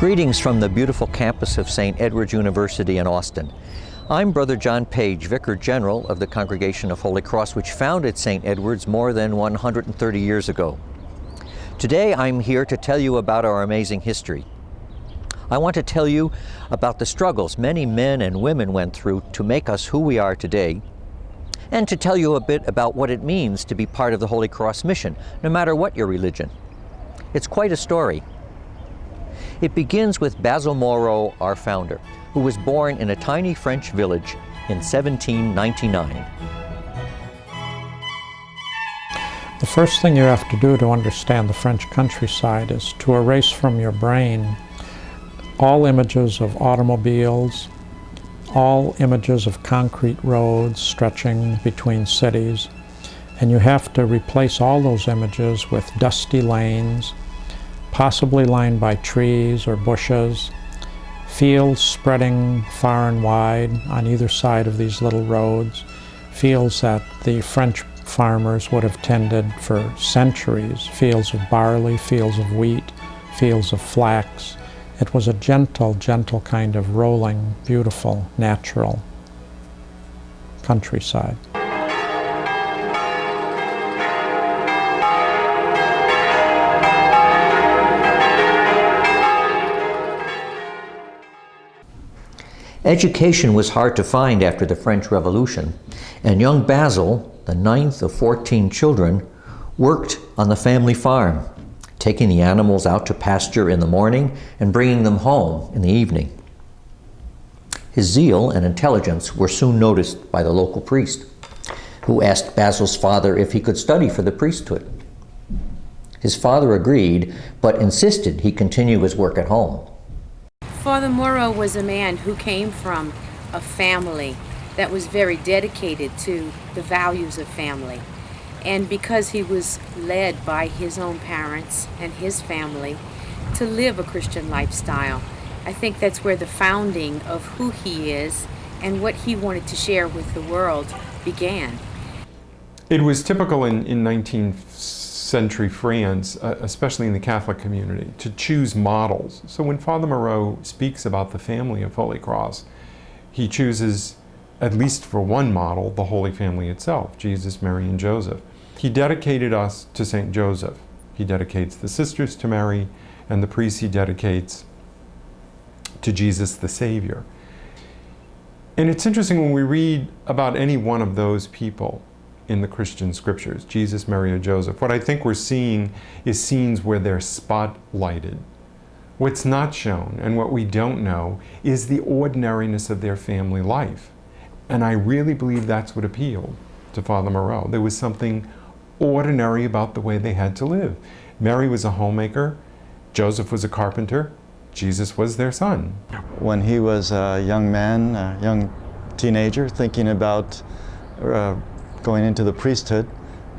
Greetings from the beautiful campus of St. Edward's University in Austin. I'm Brother John Page, Vicar General of the Congregation of Holy Cross, which founded St. Edward's more than 130 years ago. Today I'm here to tell you about our amazing history. I want to tell you about the struggles many men and women went through to make us who we are today, and to tell you a bit about what it means to be part of the Holy Cross mission, no matter what your religion. It's quite a story. It begins with Basil Moro, our founder, who was born in a tiny French village in 1799. The first thing you have to do to understand the French countryside is to erase from your brain all images of automobiles, all images of concrete roads stretching between cities, and you have to replace all those images with dusty lanes, possibly lined by trees or bushes, fields spreading far and wide on either side of these little roads, fields that the French farmers would have tended for centuries, fields of barley, fields of wheat, fields of flax. It was a gentle, gentle kind of rolling, beautiful, natural countryside. Education was hard to find after the French Revolution, and young Basil, the ninth of 14 children, worked on the family farm, taking the animals out to pasture in the morning and bringing them home in the evening. His zeal and intelligence were soon noticed by the local priest, who asked Basil's father if he could study for the priesthood. His father agreed, but insisted he continue his work at home. Father Moreau was a man who came from a family that was very dedicated to the values of family. And because he was led by his own parents and his family to live a Christian lifestyle, I think that's where the founding of who he is and what he wanted to share with the world began. It was typical in 19th century France, especially in the Catholic community, to choose models. So when Father Moreau speaks about the family of Holy Cross, he chooses, at least for one model, the Holy Family itself, Jesus, Mary, and Joseph. He dedicated us to St. Joseph. He dedicates the sisters to Mary, and the priests he dedicates to Jesus the Savior. And it's interesting when we read about any one of those people in the Christian scriptures, Jesus, Mary, or Joseph, what I think we're seeing is scenes where they're spotlighted. What's not shown and what we don't know is the ordinariness of their family life. And I really believe that's what appealed to Father Moreau. There was something ordinary about the way they had to live. Mary was a homemaker, Joseph was a carpenter, Jesus was their son. When he was a young man, a young teenager, thinking about going into the priesthood,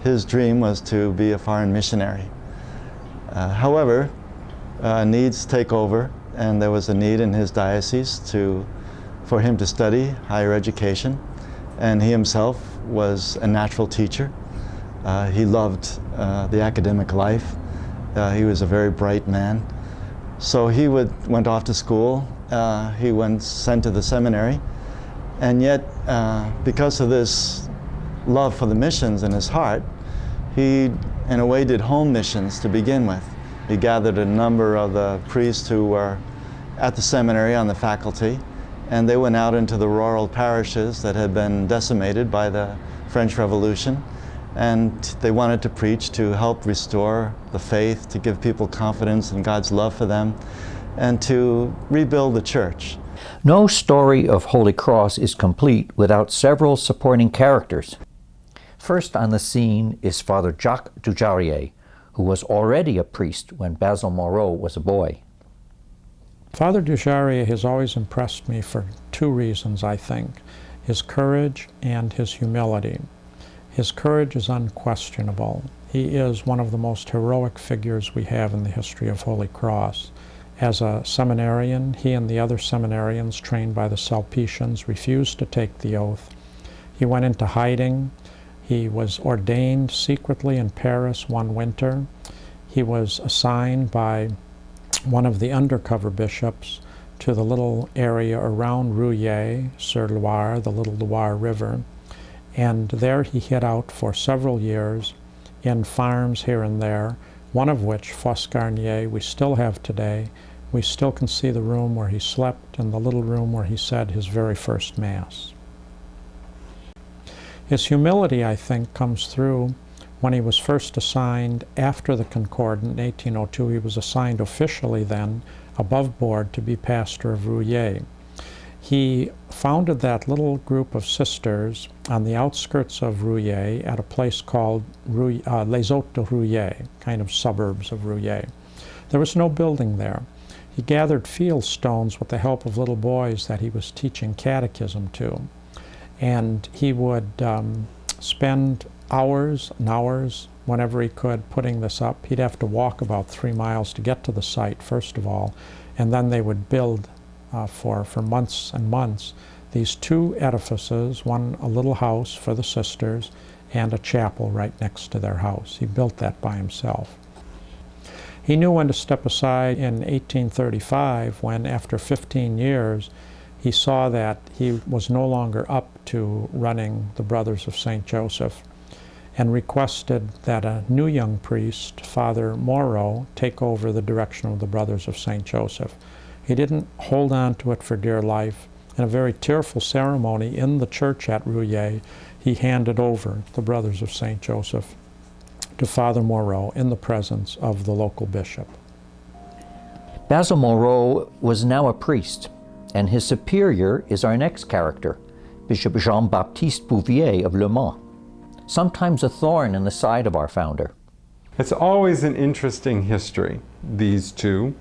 his dream was to be a foreign missionary. However, needs take over, and there was a need in his diocese for him to study higher education, and he himself was a natural teacher. He loved the academic life. He was a very bright man. So he went off to school. He was sent to the seminary, and yet because of this love for the missions in his heart, he in a way did home missions to begin with. He gathered a number of the priests who were at the seminary on the faculty, and they went out into the rural parishes that had been decimated by the French Revolution, and they wanted to preach to help restore the faith, to give people confidence in God's love for them, and to rebuild the church. No story of Holy Cross is complete without several supporting characters. First on the scene is Father Jacques Dujarier, who was already a priest when Basil Moro was a boy. Father Dujarier has always impressed me for two reasons, I think: his courage and his humility. His courage is unquestionable. He is one of the most heroic figures we have in the history of Holy Cross. As a seminarian, he and the other seminarians trained by the Sulpicians refused to take the oath. He went into hiding. He was ordained secretly in Paris one winter. He was assigned by one of the undercover bishops, to the little area around Rouillé, sur Loire, the Little Loire River, and there he hid out for several years in farms here and there, one of which, Fosse Garnier, we still have today. We still can see the room where he slept and the little room where he said his very first Mass. His humility, I think, comes through when he was first assigned after the Concordat in 1802. He was assigned officially then above board to be pastor of Rouillé. He founded that little group of sisters on the outskirts of Rouillé at a place called Les Hôtes de Rouillé, kind of suburbs of Rouillé. There was no building there. He gathered field stones with the help of little boys that he was teaching catechism to. And he would spend hours and hours whenever he could putting this up. He'd have to walk about 3 miles to get to the site, first of all, and then they would build for months and months these 2 edifices, one a little house for the sisters and a chapel right next to their house. He built that by himself. He knew when to step aside in 1835 when, after 15 years, he saw that he was no longer up to running the Brothers of St. Joseph, and requested that a new young priest, Father Moreau, take over the direction of the Brothers of St. Joseph. He didn't hold on to it for dear life. In a very tearful ceremony in the church at Rouillé, he handed over the Brothers of St. Joseph to Father Moreau in the presence of the local bishop. Basil Moro was now a priest, and his superior is our next character, Bishop JeanBaptiste Bouvier of Le Mans, sometimes a thorn in the side of our founder. It's always an interesting history, these two.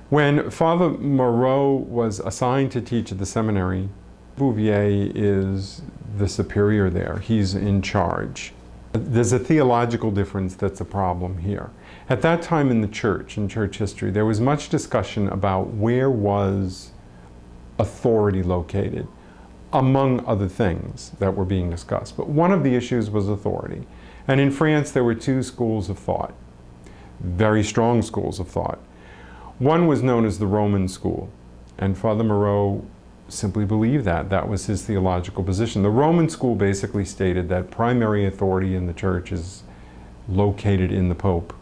When Father Moreau was assigned to teach at the seminary, Bouvier is the superior there. He's in charge. There's a theological difference that's a problem here. At that time in the church, in church history, there was much discussion about where was authority located, among other things that were being discussed. But one of the issues was authority. And in France, there were 2 schools of thought, very strong schools of thought. One was known as the Roman school, and Father Moreau simply believed that. That was his theological position. The Roman school basically stated that primary authority in the church is located in the Pope.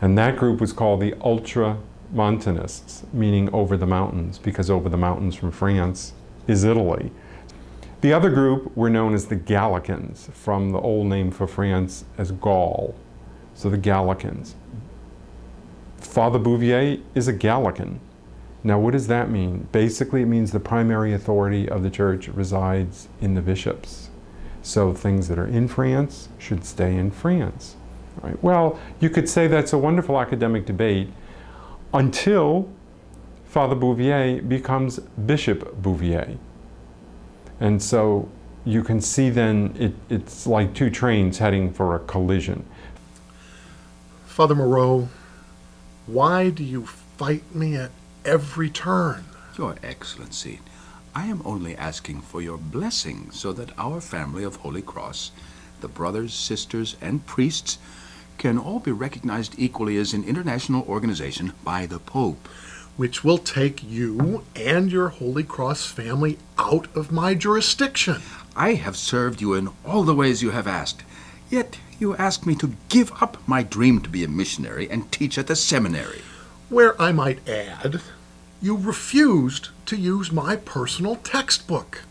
And that group was called the Ultramontanists, meaning over the mountains, because over the mountains from France is Italy. The other group were known as the Gallicans, from the old name for France as Gaul. So the Gallicans. Father Bouvier is a Gallican. Now what does that mean? Basically it means the primary authority of the church resides in the bishops. So things that are in France should stay in France. Right? Well, you could say that's a wonderful academic debate until Father Bouvier becomes Bishop Bouvier. And so you can see then it's like 2 trains heading for a collision. Father Moreau, why do you fight me at every turn? Your Excellency, I am only asking for your blessing so that our family of Holy Cross, the brothers, sisters, and priests, can all be recognized equally as an international organization by the Pope. Which will take you and your Holy Cross family out of my jurisdiction. I have served you in all the ways you have asked, yet you ask me to give up my dream to be a missionary and teach at the seminary. Where I might add, you refused to use my personal textbook.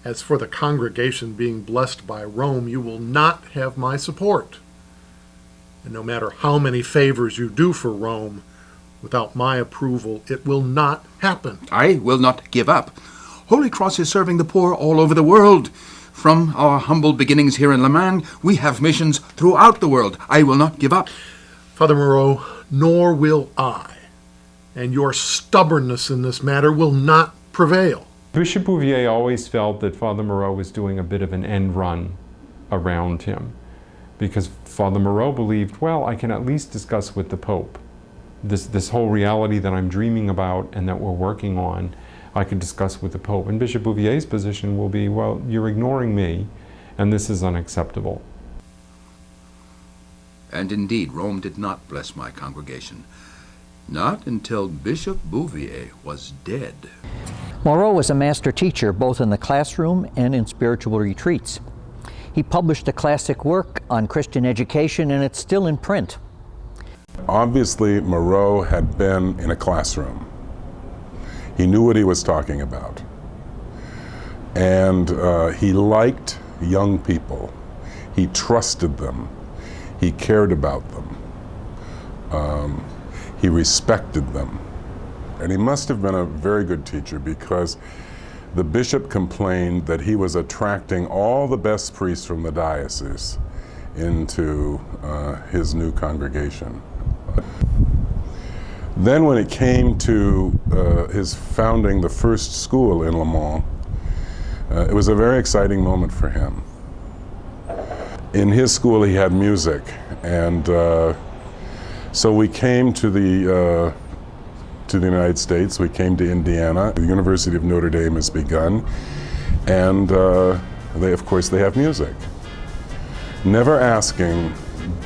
As for the congregation being blessed by Rome, you will not have my support. And no matter how many favors you do for Rome, without my approval, it will not happen. I will not give up. Holy Cross is serving the poor all over the world. From our humble beginnings here in Le Mans, we have missions throughout the world. I will not give up. Father Moreau, nor will I. And your stubbornness in this matter will not prevail. Bishop Bouvier always felt that Father Moreau was doing a bit of an end run around him, because Father Moreau believed, well, I can at least discuss with the Pope this whole reality that I'm dreaming about and that we're working on. I can discuss with the Pope. And Bishop Bouvier's position will be, well, you're ignoring me, and this is unacceptable. And indeed, Rome did not bless my congregation. Not until Bishop Bouvier was dead. Moreau was a master teacher both in the classroom and in spiritual retreats. He published a classic work on Christian education, and it's still in print. Obviously, Moreau had been in a classroom. He knew what he was talking about. And he liked young people. He trusted them. He cared about them. He respected them. And he must have been a very good teacher, because the bishop complained that he was attracting all the best priests from the diocese into his new congregation. Then when it came to his founding the first school in Le Mans, it was a very exciting moment for him. In his school he had music, and so we came to the United States. We came to Indiana. The University of Notre Dame has begun, and of course they have music. Never asking,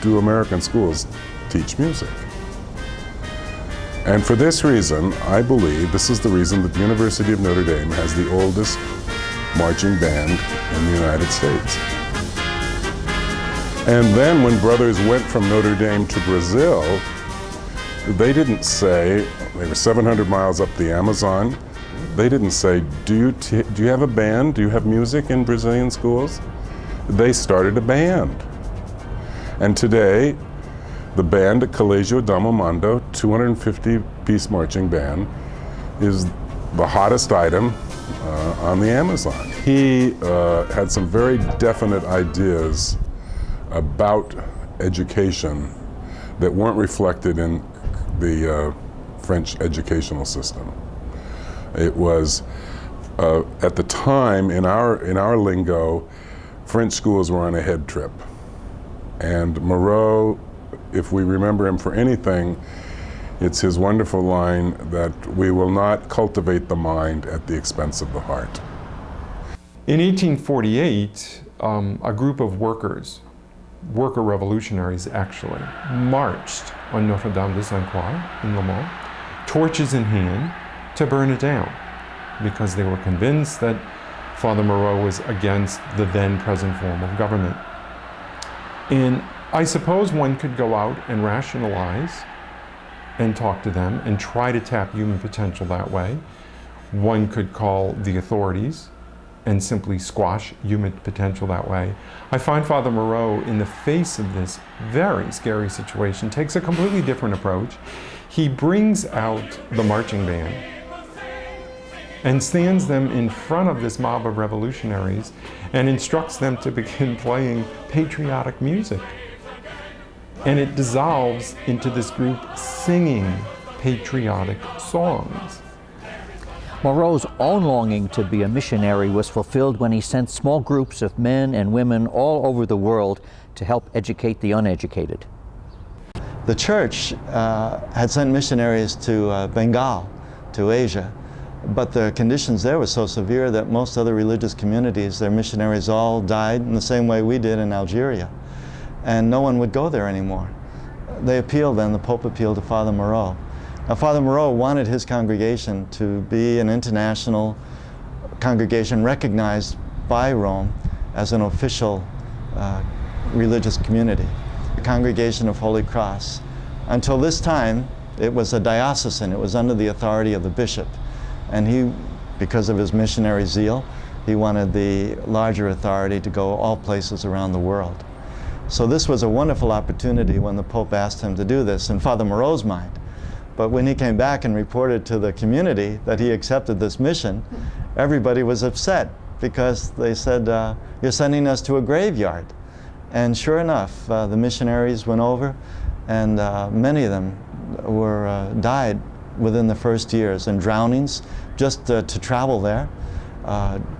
do American schools teach music? And for this reason, I believe, this is the reason that the University of Notre Dame has the oldest marching band in the United States. And then when brothers went from Notre Dame to Brazil, they didn't say, they were 700 miles up the Amazon, they didn't say, do you have a band? Do you have music in Brazilian schools? They started a band. And today, the band at Colégio Damo Mando, 250-piece marching band, is the hottest item on the Amazon. He had some very definite ideas about education that weren't reflected in the French educational system. It was, at the time, in our lingo, French schools were on a head trip. And Moreau, if we remember him for anything, it's his wonderful line that we will not cultivate the mind at the expense of the heart. In 1848, a group of worker revolutionaries actually, marched on Notre Dame de Sainte-Croix in Le Mans, torches in hand, to burn it down, because they were convinced that Father Moreau was against the then present form of government. And I suppose one could go out and rationalize and talk to them and try to tap human potential that way. One could call the authorities and simply squash human potential that way. I find Father Moreau, in the face of this very scary situation, takes a completely different approach. He brings out the marching band and stands them in front of this mob of revolutionaries and instructs them to begin playing patriotic music. And it dissolves into this group singing patriotic songs. Moreau's own longing to be a missionary was fulfilled when he sent small groups of men and women all over the world to help educate the uneducated. The church had sent missionaries to Bengal, to Asia, but the conditions there were so severe that most other religious communities, their missionaries all died in the same way we did in Algeria, and no one would go there anymore. They appealed then, the Pope appealed to Father Moreau. Now, Father Moreau wanted his congregation to be an international congregation recognized by Rome as an official religious community, the Congregation of Holy Cross. Until this time, it was a diocesan. It was under the authority of the bishop. And he, because of his missionary zeal, he wanted the larger authority to go all places around the world. So this was a wonderful opportunity when the Pope asked him to do this, in Father Moreau's mind. But when he came back and reported to the community that he accepted this mission, everybody was upset, because they said, you're sending us to a graveyard. And sure enough, the missionaries went over, and many of them died within the first years, and drownings just to travel there,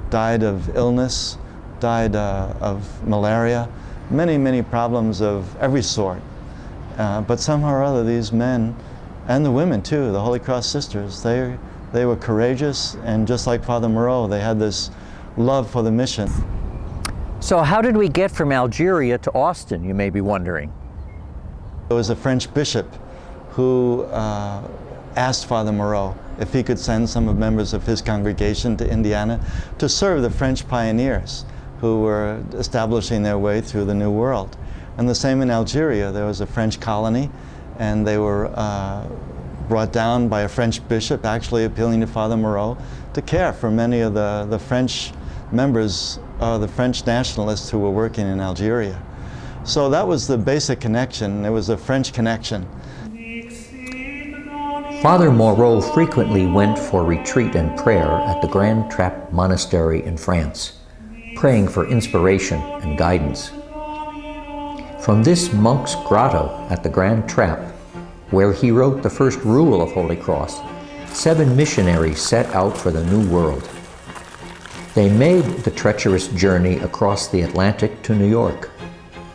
died of illness, died of malaria, many problems of every sort. But somehow or other, these men, and the women too, the Holy Cross sisters, they were courageous, and just like Father Moreau, they had this love for the mission. So how did we get from Algeria to Austin, you may be wondering? There was a French bishop who asked Father Moreau if he could send some of members of his congregation to Indiana to serve the French pioneers who were establishing their way through the New World. And the same in Algeria. There was a French colony, and they were brought down by a French bishop, actually appealing to Father Moreau to care for many of the French members, the French nationalists who were working in Algeria. So that was the basic connection. It was a French connection. Father Moreau frequently went for retreat and prayer at the Grand Trappe Monastery in France, praying for inspiration and guidance. From this monk's grotto at the Grand Trappe, where he wrote the first rule of Holy Cross, 7 missionaries set out for the New World. They made the treacherous journey across the Atlantic to New York.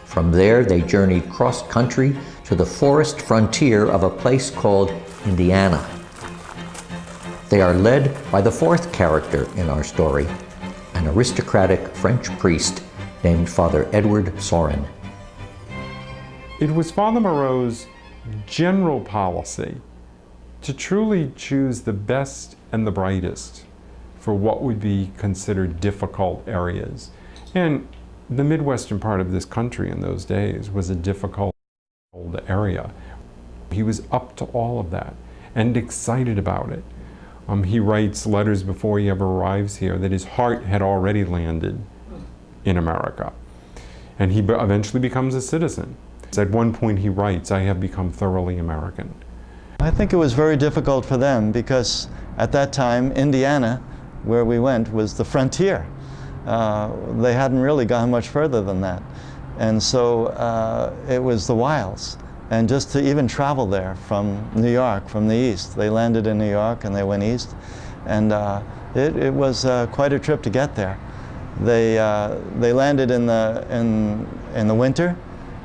From there, they journeyed cross-country to the forest frontier of a place called Indiana. They are led by the 4th character in our story, an aristocratic French priest named Father Edward Sorin. It was Father Moreau's general policy to truly choose the best and the brightest for what would be considered difficult areas. And the Midwestern part of this country in those days was a difficult area. He was up to all of that and excited about it. He writes letters before he ever arrives here that his heart had already landed in America. And he eventually becomes a citizen. At one point he writes, "I have become thoroughly American." I think it was very difficult for them because at that time, Indiana, where we went, was the frontier. They hadn't really gone much further than that. And so it was the wilds. And just to even travel there from New York, from the east, they landed in New York and they went east. And it was quite a trip to get there. They landed in the winter.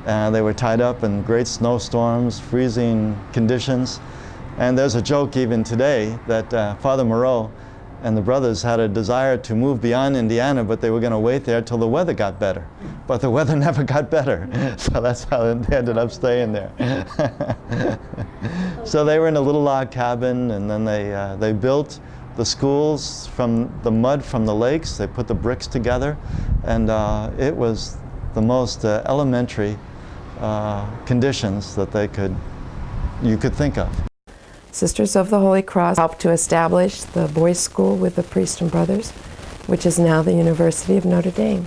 They were tied up in great snowstorms, freezing conditions. And there's a joke even today that Father Moreau and the brothers had a desire to move beyond Indiana, but they were going to wait there till the weather got better. But the weather never got better, so that's how they ended up staying there. So they were in a little log cabin, and then they built the schools from the mud from the lakes. They put the bricks together, and it was the most elementary conditions that you could think of. Sisters of the Holy Cross helped to establish the boys' school with the priest and brothers, which is now the University of Notre Dame.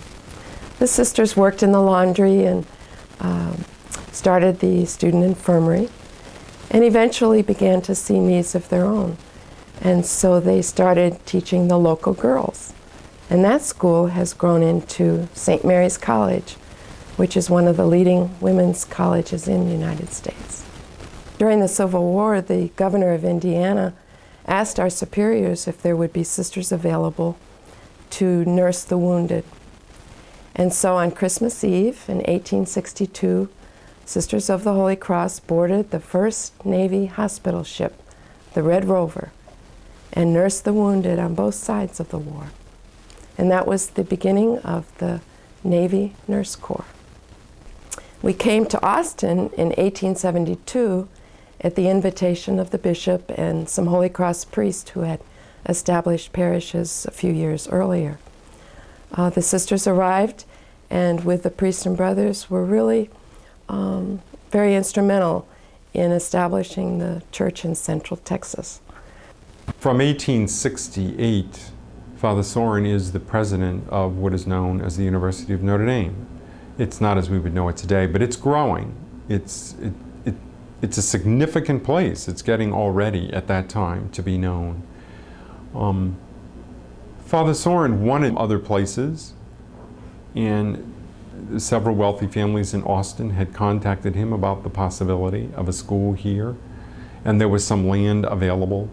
The sisters worked in the laundry and started the student infirmary, and eventually began to see needs of their own. And so they started teaching the local girls. And that school has grown into St. Mary's College, which is one of the leading women's colleges in the United States. During the Civil War, the governor of Indiana asked our superiors if there would be sisters available to nurse the wounded. And so on Christmas Eve in 1862, Sisters of the Holy Cross boarded the first Navy hospital ship, the Red Rover, and nursed the wounded on both sides of the war. And that was the beginning of the Navy Nurse Corps. We came to Austin in 1872 at the invitation of the bishop and some Holy Cross priests who had established parishes a few years earlier. The sisters arrived, and with the priests and brothers were really very instrumental in establishing the church in Central Texas. From 1868, Father Sorin is the president of what is known as the University of Notre Dame. It's not as we would know it today, but it's growing. It's a significant place. It's getting already at that time to be known. Father Sorin wanted other places, and several wealthy families in Austin had contacted him about the possibility of a school here, and there was some land available.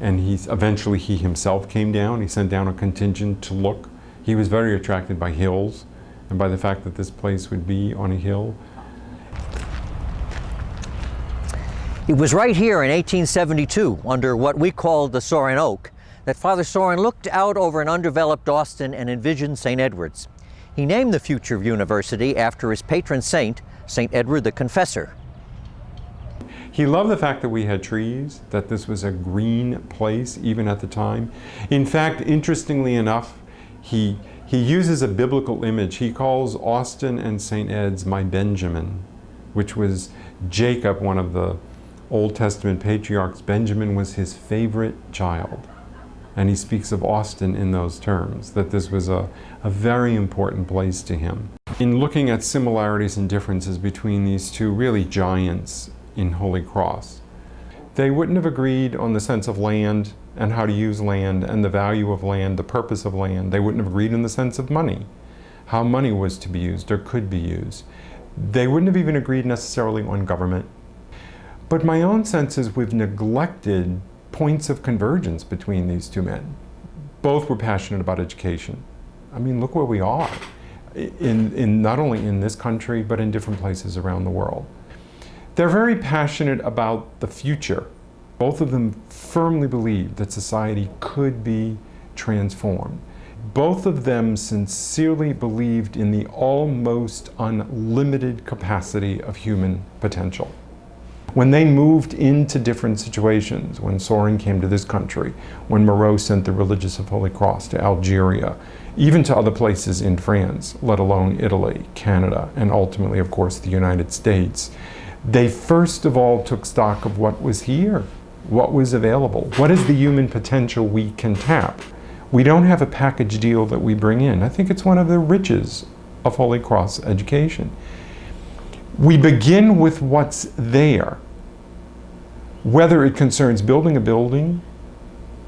And eventually he himself came down. He sent down a contingent to look. He was very attracted by hills and by the fact that this place would be on a hill. It was right here in 1872, under what we called the Sorin Oak, that Father Sorin looked out over an undeveloped Austin and envisioned St. Edward's. He named the future university after his patron saint, St. Edward the Confessor. He loved the fact that we had trees, that this was a green place even at the time. In fact, interestingly enough, he uses a biblical image. He calls Austin and St. Ed's my Benjamin, which was Jacob, one of the Old Testament patriarchs. Benjamin was his favorite child. And he speaks of Austin in those terms, that this was a very important place to him. In looking at similarities and differences between these two really giants in Holy Cross, they wouldn't have agreed on the sense of land and how to use land and the value of land, the purpose of land. They wouldn't have agreed in the sense of money, how money was to be used or could be used. They wouldn't have even agreed necessarily on government. But my own sense is we've neglected points of convergence between these two men. Both were passionate about education. I mean, look where we are, in not only in this country, but in different places around the world. They're very passionate about the future. Both of them firmly believe that society could be transformed. Both of them sincerely believed in the almost unlimited capacity of human potential. When they moved into different situations, when Sorin came to this country, when Moreau sent the Religious of Holy Cross to Algeria, even to other places in France, let alone Italy, Canada, and ultimately, of course, the United States, they first of all took stock of what was here, what was available. What is the human potential we can tap? We don't have a package deal that we bring in. I think it's one of the riches of Holy Cross education. We begin with what's there, whether it concerns building a building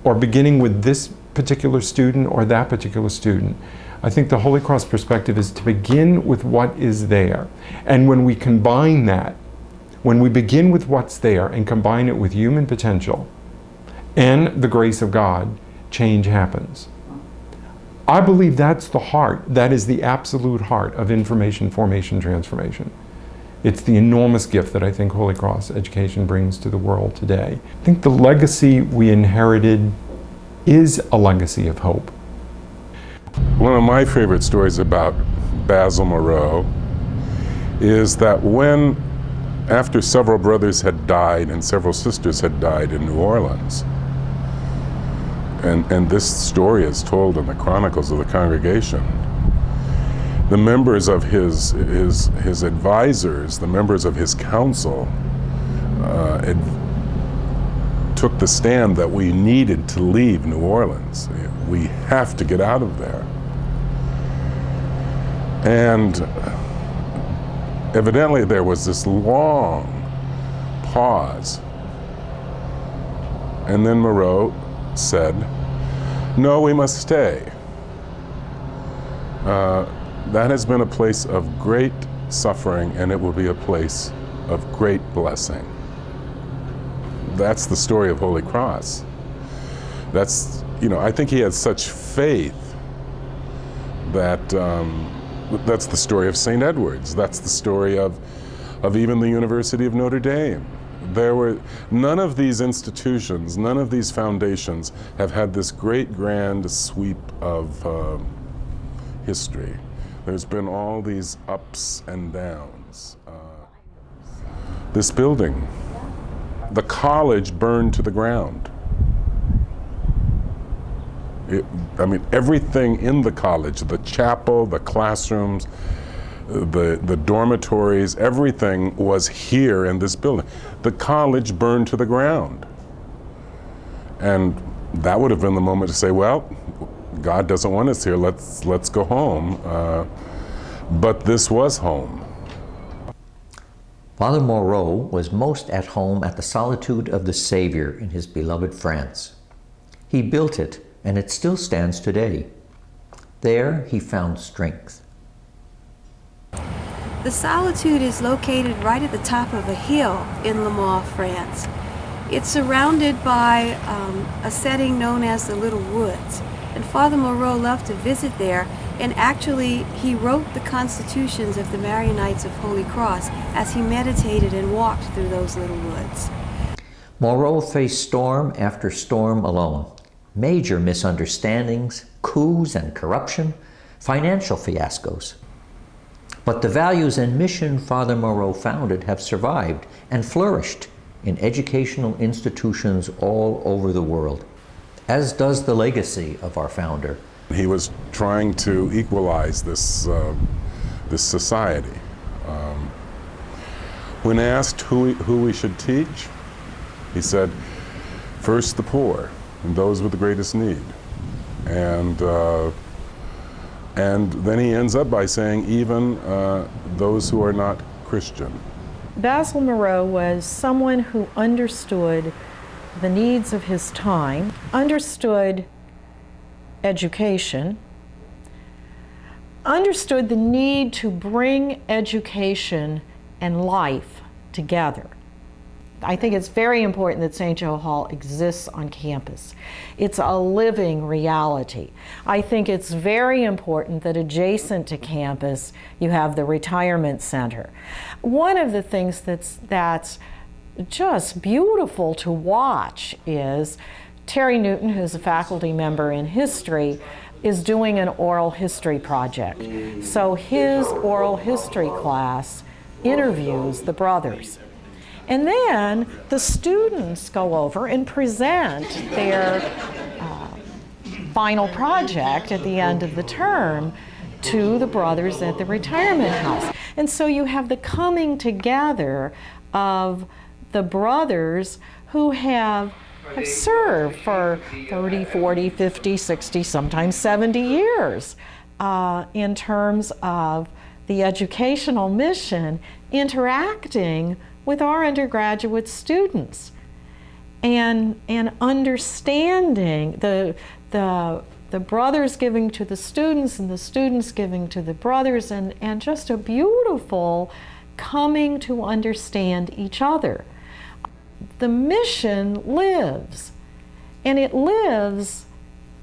or beginning with this particular student or that particular student. I think the Holy Cross perspective is to begin with what is there. And when we combine that, when we begin with what's there and combine it with human potential and the grace of God, change happens. I believe that's the heart, that is the absolute heart of information formation transformation. It's the enormous gift that I think Holy Cross education brings to the world today. I think the legacy we inherited is a legacy of hope. One of my favorite stories about Basil Moro is that when, after several brothers had died and several sisters had died in New Orleans, and this story is told in the Chronicles of the Congregation, the members of his advisors, the members of his council, took the stand that we needed to leave New Orleans. We have to get out of there. And evidently there was this long pause. And then Moreau said, "No, we must stay. That has been a place of great suffering, and it will be a place of great blessing." That's the story of Holy Cross. That's, I think he had such faith that that's the story of St. Edward's. That's the story of even the University of Notre Dame. None of these institutions, none of these foundations have had this great grand sweep of history. There's been all these ups and downs. This building, the college burned to the ground. Everything in the college, the chapel, the classrooms, the dormitories, everything was here in this building. The college burned to the ground. And that would have been the moment to say, well, God doesn't want us here, let's go home. But this was home. Father Moreau was most at home at the solitude of the Savior in his beloved France. He built it, and it still stands today. There he found strength. The Solitude is located right at the top of a hill in Le Mans, France. It's surrounded by a setting known as the Little Woods. And Father Moreau loved to visit there, and actually he wrote the constitutions of the Marianites of Holy Cross as he meditated and walked through those little woods. Moreau faced storm after storm alone. Major misunderstandings, coups and corruption, financial fiascos. But the values and mission Father Moreau founded have survived and flourished in educational institutions all over the world, as does the legacy of our founder. He was trying to equalize this society. When asked who we should teach, he said, first the poor and those with the greatest need. And then he ends up by saying even those who are not Christian. Basil Moro was someone who understood the needs of his time, understood education, understood the need to bring education and life together. I think it's very important that St. Joe Hall exists on campus. It's a living reality. I think it's very important that adjacent to campus you have the retirement center. One of the things that's just beautiful to watch is Terry Newton, who's a faculty member in history, is doing an oral history project. So his oral history class interviews the brothers. And then the students go over and present their final project at the end of the term to the brothers at the retirement house. And so you have the coming together of the brothers who have served for 30, 40, 50, 60, sometimes 70 years in terms of the educational mission, interacting with our undergraduate students and understanding the brothers giving to the students and the students giving to the brothers, and just a beautiful coming to understand each other. The mission lives, and it lives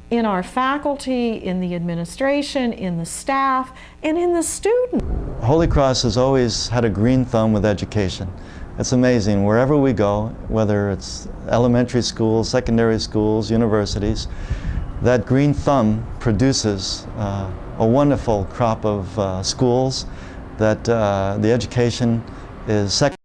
in our faculty, in the administration, in the staff, and in the students. Holy Cross has always had a green thumb with education. It's amazing, wherever we go, whether it's elementary schools, secondary schools, universities, that green thumb produces a wonderful crop of schools that the education is second